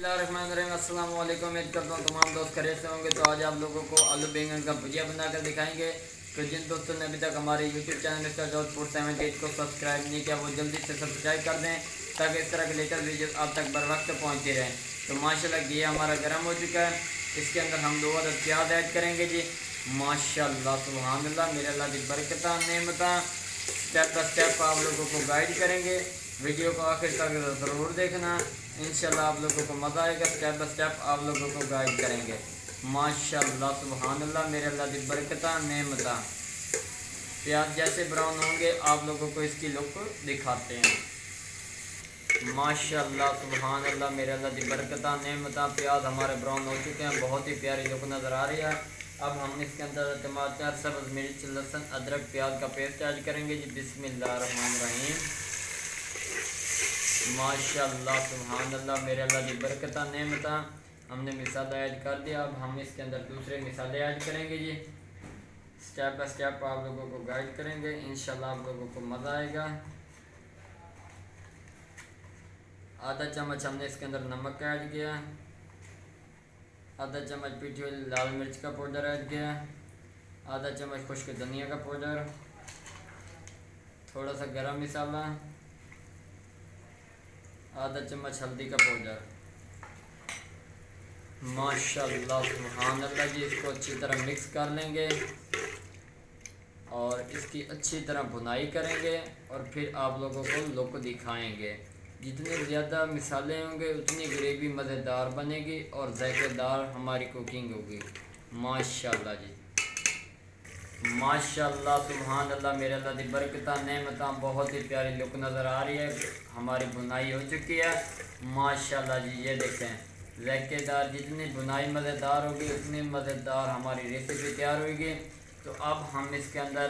बिस्मिल्लाहिर्रहमानिर्रहीम। अस्सलाम वालेकुम। उम्मीद करता हूँ तमाम दोस्त खैरियत से होंगे। तो आज आप लोगों को आलू बैंगन का भुजिया बनाकर दिखाएंगे। तो जिन दोस्तों ने अभी तक हमारे YouTube channel mister George food 78 को सब्सक्राइब नहीं किया वो जल्दी से सब्सक्राइब कर दें ताकि इस तरह के लेटेस्ट वीडियो आप तक बर वक्त पहुँचती रहें। तो माशाल्लाह ये हमारा गर्म हो चुका है। इसके अंदर हम 2 अदद प्याज ऐड करेंगे जी। माशाल्लाह सुभान अल्लाह, मेरे अल्लाह की बरकत नेमत। स्टेप बाय स्टेप आप लोगों को गाइड करेंगे। वीडियो को आखिर तक ज़रूर देखना, इंशाल्लाह आप लोगों को मज़ा आएगा। स्टेप बाय स्टेप आप लोगों को गाइड करेंगे। माशाल्लाह सुभान अल्लाह, मेरे अल्लाह की बरकत नेमत। प्याज जैसे ब्राउन होंगे आप लोगों को इसकी लुक दिखाते हैं। माशाल्लाह सुभान अल्लाह, मेरे अल्लाह की बरकत नेमत। प्याज हमारे ब्राउन हो चुके हैं, बहुत ही प्यारी लुक नज़र आ रही है। अब हम इसके अंदर टमाटर, सब्ज़ मिर्च, लहसुन, अदरक, प्याज का पेस्ट ऐड करेंगे जी। बिस्मिल्लाहिर्रहमानिर्रहीम। माशाल्लाह सुभान अल्लाह, मेरे अल्लाह की बरकत नेमत। हमने मिसाला ऐड कर दिया। अब हम इसके अंदर दूसरे मिसाले ऐड करेंगे जी। स्टेप बाय स्टेप आप लोगों को गाइड करेंगे, इंशाल्लाह आप लोगों को मज़ा आएगा। आधा चम्मच हमने इसके अंदर नमक ऐड किया, आधा चम्मच पिटी हुई लाल मिर्च का पाउडर ऐड किया, आधा चम्मच खुश्क धनिया का पाउडर, थोड़ा सा गरम मसाला, आधा चम्मच हल्दी का पाउडर। माशाल्लाह सुभान अल्लाह जी, इसको अच्छी तरह मिक्स कर लेंगे और इसकी अच्छी तरह भुनाई करेंगे और फिर आप लोगों को लुक दिखाएंगे। जितने ज़्यादा मिसाले होंगे उतनी ग्रेवी मज़ेदार बनेगी और जायकेदार हमारी कुकिंग होगी। माशाल्लाह जी, माशाल्लाह सुभान अल्लाह, मेरे अल्लाह की बरकत नेमत। बहुत ही प्यारी लुक नज़र आ रही है। हमारी बुनाई हो चुकी है। माशाल्लाह जी, ये देखें जायकेदार, जितनी बुनाई मज़ेदार होगी उतनी मज़ेदार हमारी रेसिपी तैयार होगी। तो अब हम इसके अंदर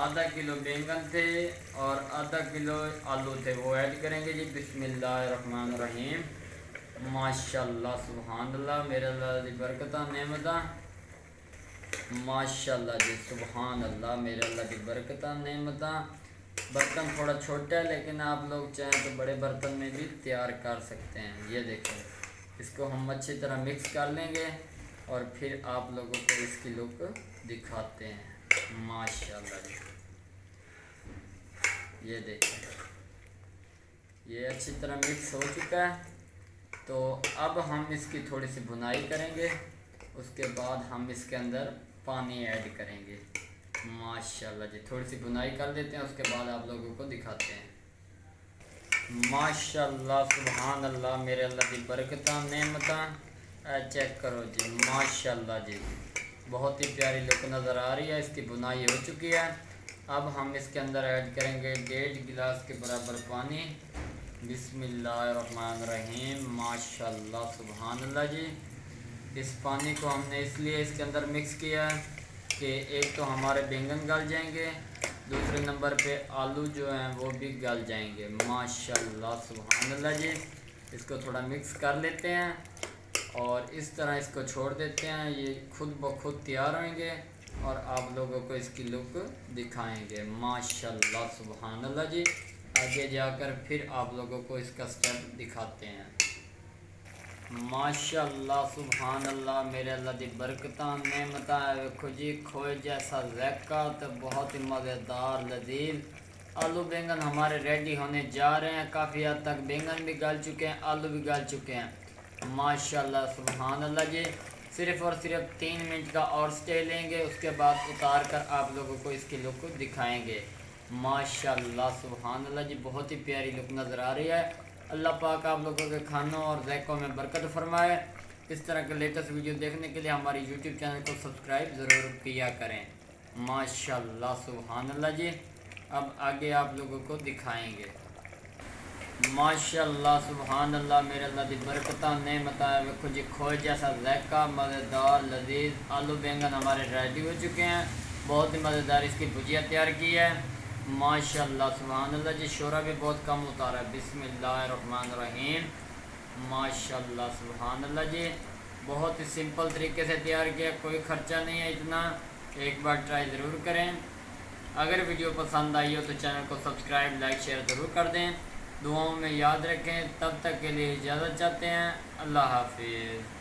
आधा किलो बैंगन थे और आधा किलो आलू थे वो ऐड करेंगे जी। बिस्मिल्लाहिर्रहमानिर्रहीम। माशाल्लाह सुभान अल्लाह, मेरे अल्लाह की बरकत नेमत। माशाल्लाह जी सुभान अल्लाह, मेरे अल्लाह की बरकत नेमत। बर्तन थोड़ा छोटा है लेकिन आप लोग चाहें तो बड़े बर्तन में भी तैयार कर सकते हैं। ये देखें, इसको हम अच्छी तरह मिक्स कर लेंगे और फिर आप लोगों को इसकी लुक दिखाते हैं। माशाल्लाह जी, ये देखें ये अच्छी तरह मिक्स हो चुका है। तो अब हम इसकी थोड़ी सी भुनाई करेंगे, उसके बाद हम इसके अंदर पानी ऐड करेंगे। माशाल्लाह जी, थोड़ी सी भुनाई कर लेते हैं, उसके बाद आप लोगों को दिखाते हैं। माशाल्लाह सुभान अल्लाह, मेरे अल्लाह की बरकत नेमत। चेक करो जी, माशाल्लाह जी, बहुत ही प्यारी लुक नज़र आ रही है। इसकी बुनाई हो चुकी है। अब हम इसके अंदर ऐड करेंगे 1.5 गिलास के बराबर पानी। बिस्मिल्लाहिर्रहमानिर्रहीम। माशाल्लाह सुभान अल्लाह जी, इस पानी को हमने इसलिए इसके अंदर मिक्स किया कि एक तो हमारे बैंगन गल जाएंगे, दूसरे नंबर पे आलू जो हैं वो भी गल जाएंगे। माशाल्लाह सुभान अल्लाह जी, इसको थोड़ा मिक्स कर लेते हैं और इस तरह इसको छोड़ देते हैं। ये खुद ब खुद तैयार होंगे और आप लोगों को इसकी लुक दिखाएंगे। माशाल्लाह सुभान अल्लाह जी, आगे जाकर फिर आप लोगों को इसका स्टेप दिखाते हैं। माशाल्लाह सुभान अल्लाह, मेरे अल्लाह की बरकत नेमत। देखो जी, खोए जैसा ज़ायका, तो बहुत ही मज़ेदार लजीज आलू बैंगन हमारे रेडी होने जा रहे हैं। काफ़ी हद तक बैंगन भी गल चुके हैं, आलू भी गल चुके हैं। माशाल्लाह सुभान अल्लाह जी, सिर्फ़ और सिर्फ 3 मिनट का और स्टे लेंगे, उसके बाद उतार कर आप लोगों को इसकी लुक दिखाएंगे। माशाल्लाह सुभान अल्लाह जी, बहुत ही प्यारी लुक नज़र आ रही है। अल्लाह पाक आप लोगों के खानों और ज़ायक़ों में बरकत फरमाए। इस तरह के लेटेस्ट वीडियो देखने के लिए हमारी यूट्यूब चैनल को सब्सक्राइब ज़रूर किया करें। माशाल्लाह सुभान अल्लाह जी, अब आगे आप लोगों को दिखाएँगे। माशाल्लाह सुभान अल्लाह, मेरे अल्लाह की बरकत नेमत। देखो जी, खोए जैसा ज़ायका, मज़ेदार लजीज आलू बैंगन हमारे रेडी हो चुके हैं। बहुत ही मज़ेदार इसकी भुजिया तैयार की है। माशाल्लाह सुभान अल्लाह जी, शोरा भी बहुत कम उतारा है। बिस्मिल्लाहिर्रहमानिर्रहीम। माशाल्लाह सुभान अल्लाह जी, बहुत ही सिंपल तरीके से तैयार किया, कोई ख़र्चा नहीं है इतना। एक बार ट्राई ज़रूर करें। अगर वीडियो पसंद आई हो तो चैनल को सब्सक्राइब, लाइक, शेयर ज़रूर कर दें दुआओं में याद रखें। तब तक के लिए इजाज़त चाहते हैं। अल्लाह हाफिज़।